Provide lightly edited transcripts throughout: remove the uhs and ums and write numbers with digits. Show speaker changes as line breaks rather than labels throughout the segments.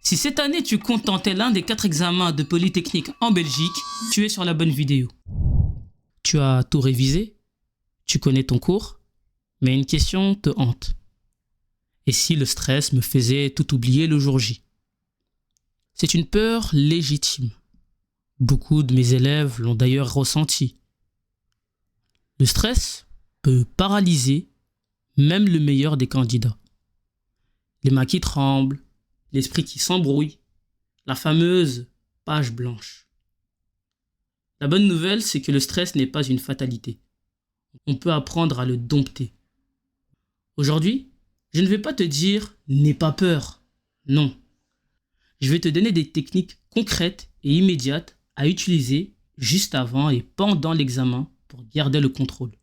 Si cette année tu comptes tenter l'un des 4 examens de Polytechnique en Belgique, tu es sur la bonne vidéo. Tu as tout révisé, tu connais ton cours, mais une question te hante. Et si le stress me faisait tout oublier le jour J? C'est une peur légitime. Beaucoup de mes élèves l'ont d'ailleurs ressenti. Le stress peut paralyser même le meilleur des candidats. Les mains qui tremblent, l'esprit qui s'embrouille, la fameuse page blanche. La bonne nouvelle, c'est que le stress n'est pas une fatalité. On peut apprendre à le dompter. Aujourd'hui, je ne vais pas te dire « n'aie pas peur ». Non. Je vais te donner des techniques concrètes et immédiates à utiliser juste avant et pendant l'examen pour garder le contrôle.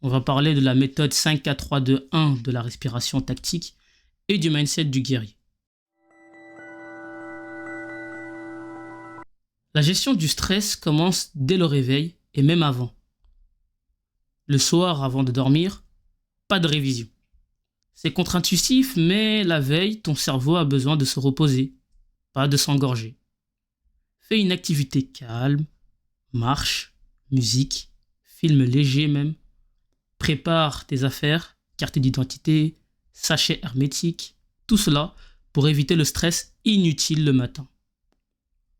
On va parler de la méthode 5-4-3-2-1 de la respiration tactique et du mindset du guerrier. La gestion du stress commence dès le réveil et même avant. Le soir, avant de dormir, pas de révision. C'est contre-intuitif, mais la veille, ton cerveau a besoin de se reposer, pas de s'engorger. Fais une activité calme, marche, musique, film léger même. Prépare tes affaires, carte d'identité, sachet hermétique, tout cela pour éviter le stress inutile le matin.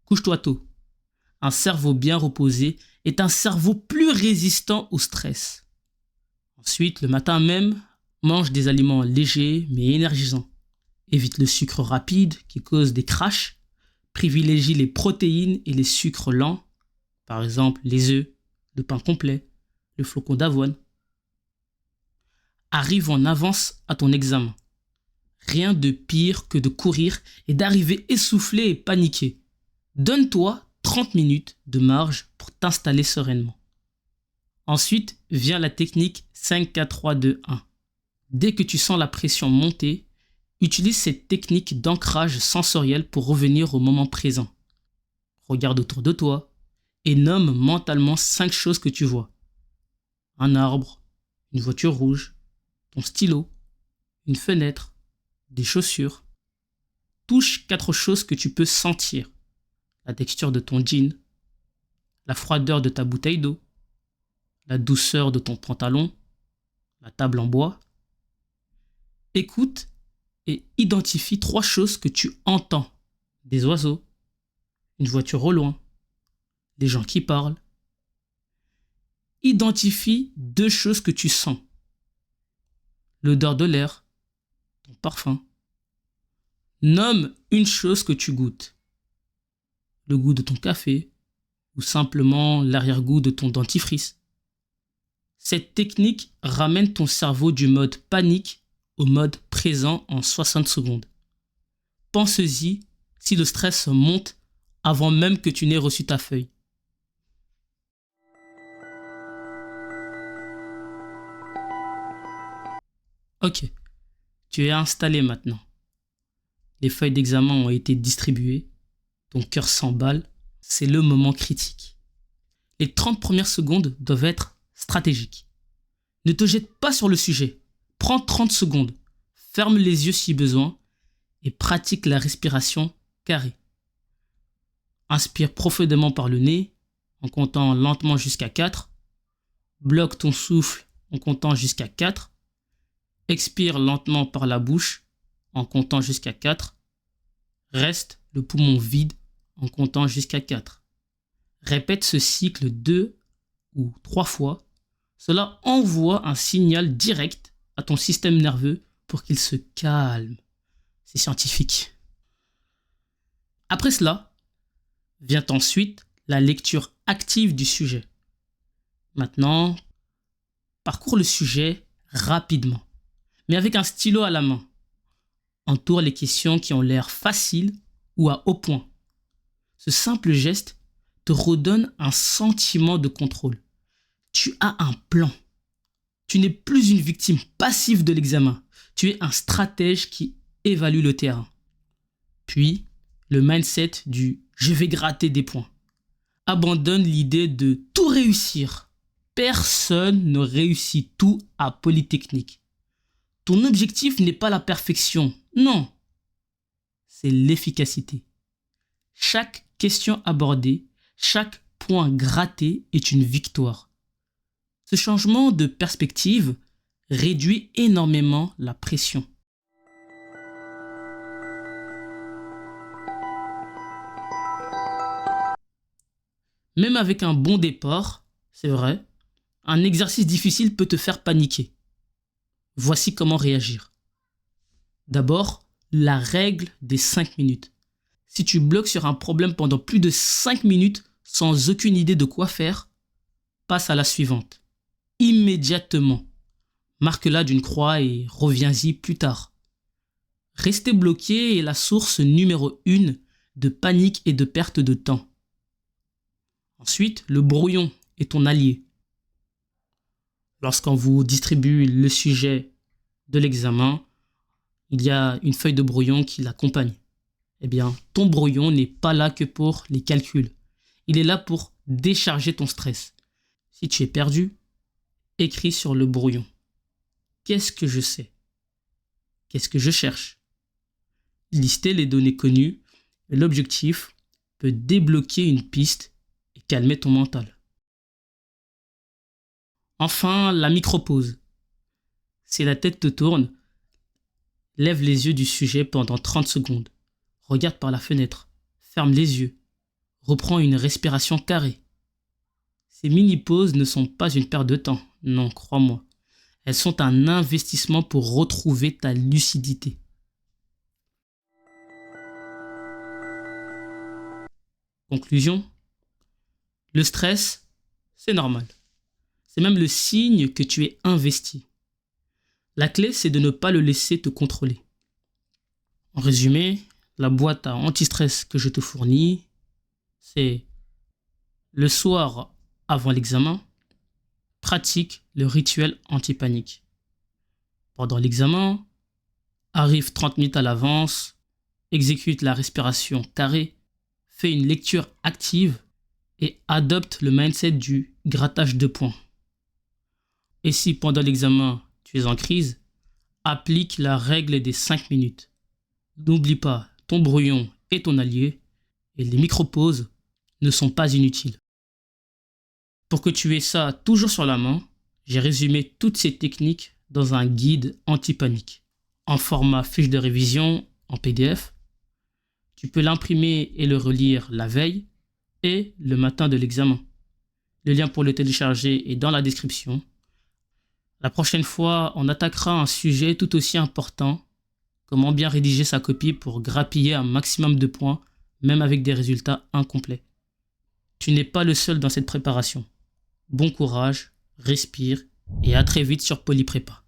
Couche-toi tôt. Un cerveau bien reposé est un cerveau plus résistant au stress. Ensuite, le matin même, mange des aliments légers mais énergisants. Évite le sucre rapide qui cause des crashs. Privilégie les protéines et les sucres lents, par exemple les œufs, le pain complet, le flocon d'avoine. Arrive en avance à ton examen. Rien de pire que de courir et d'arriver essoufflé et paniqué. Donne-toi 30 minutes de marge pour t'installer sereinement. Ensuite vient la technique 5-4-3-2-1. Dès que tu sens la pression monter, utilise cette technique d'ancrage sensoriel pour revenir au moment présent. Regarde autour de toi et nomme mentalement 5 choses que tu vois. Un arbre, une voiture rouge, ton stylo, une fenêtre, des chaussures. Touche 4 choses que tu peux sentir. La texture de ton jean, la froideur de ta bouteille d'eau, la douceur de ton pantalon, la table en bois. Écoute et identifie 3 choses que tu entends. Des oiseaux, une voiture au loin, des gens qui parlent. Identifie 2 choses que tu sens. L'odeur de l'air, ton parfum. Nomme une chose que tu goûtes. Le goût de ton café ou simplement l'arrière-goût de ton dentifrice. Cette technique ramène ton cerveau du mode panique au mode présent en 60 secondes. Pense-y si le stress monte avant même que tu n'aies reçu ta feuille. Ok, tu es installé maintenant. Les feuilles d'examen ont été distribuées. Ton cœur s'emballe. C'est le moment critique. Les 30 premières secondes doivent être stratégiques. Ne te jette pas sur le sujet. Prends 30 secondes. Ferme les yeux si besoin et pratique la respiration carrée. Inspire profondément par le nez en comptant lentement jusqu'à 4. Bloque ton souffle en comptant jusqu'à 4. Expire lentement par la bouche en comptant jusqu'à 4. Reste le poumon vide en comptant jusqu'à 4. Répète ce cycle 2 ou 3 fois. Cela envoie un signal direct à ton système nerveux pour qu'il se calme. C'est scientifique. Après cela, vient ensuite la lecture active du sujet. Maintenant, parcours le sujet rapidement, mais avec un stylo à la main. Entoure les questions qui ont l'air faciles ou à haut point. Ce simple geste te redonne un sentiment de contrôle. Tu as un plan. Tu n'es plus une victime passive de l'examen. Tu es un stratège qui évalue le terrain. Puis, le mindset du « je vais gratter des points ». Abandonne l'idée de tout réussir. Personne ne réussit tout à Polytechnique. Ton objectif n'est pas la perfection, non. c'est l'efficacité. Chaque question abordée, chaque point gratté est une victoire. Ce changement de perspective réduit énormément la pression. Même avec un bon départ, c'est vrai, un exercice difficile peut te faire paniquer. Voici comment réagir. D'abord, la règle des 5 minutes. Si tu bloques sur un problème pendant plus de 5 minutes sans aucune idée de quoi faire, passe à la suivante. Immédiatement. Marque-la d'une croix et reviens-y plus tard. Rester bloqué est la source numéro 1 de panique et de perte de temps. Ensuite, le brouillon est ton allié. Lorsqu'on vous distribue le sujet de l'examen, il y a une feuille de brouillon qui l'accompagne. Eh bien, ton brouillon n'est pas là que pour les calculs. Il est là pour décharger ton stress. Si tu es perdu, écris sur le brouillon. Qu'est-ce que je sais? Qu'est-ce que je cherche? Lister les données connues et l'objectif peut débloquer une piste et calmer ton mental. Enfin, la micro-pause. Si la tête te tourne, lève les yeux du sujet pendant 30 secondes. Regarde par la fenêtre. Ferme les yeux. Reprends une respiration carrée. Ces mini-pauses ne sont pas une perte de temps. Non, crois-moi. Elles sont un investissement pour retrouver ta lucidité. Conclusion. Le stress, c'est normal. C'est même le signe que tu es investi. La clé, c'est de ne pas le laisser te contrôler. En résumé, la boîte à anti-stress que je te fournis, c'est le soir avant l'examen, pratique le rituel anti-panique. Pendant l'examen, arrive 30 minutes à l'avance, exécute la respiration carrée, fais une lecture active et adopte le mindset du grattage de points. Et si pendant l'examen, tu es en crise, applique la règle des 5 minutes. N'oublie pas, ton brouillon est ton allié et les micro-pauses ne sont pas inutiles. Pour que tu aies ça toujours sur la main, j'ai résumé toutes ces techniques dans un guide anti-panique en format fiche de révision en PDF. Tu peux l'imprimer et le relire la veille et le matin de l'examen. Le lien pour le télécharger est dans la description. La prochaine fois, on attaquera un sujet tout aussi important, comment bien rédiger sa copie pour grappiller un maximum de points, même avec des résultats incomplets. Tu n'es pas le seul dans cette préparation. Bon courage, respire et à très vite sur Polyprépa.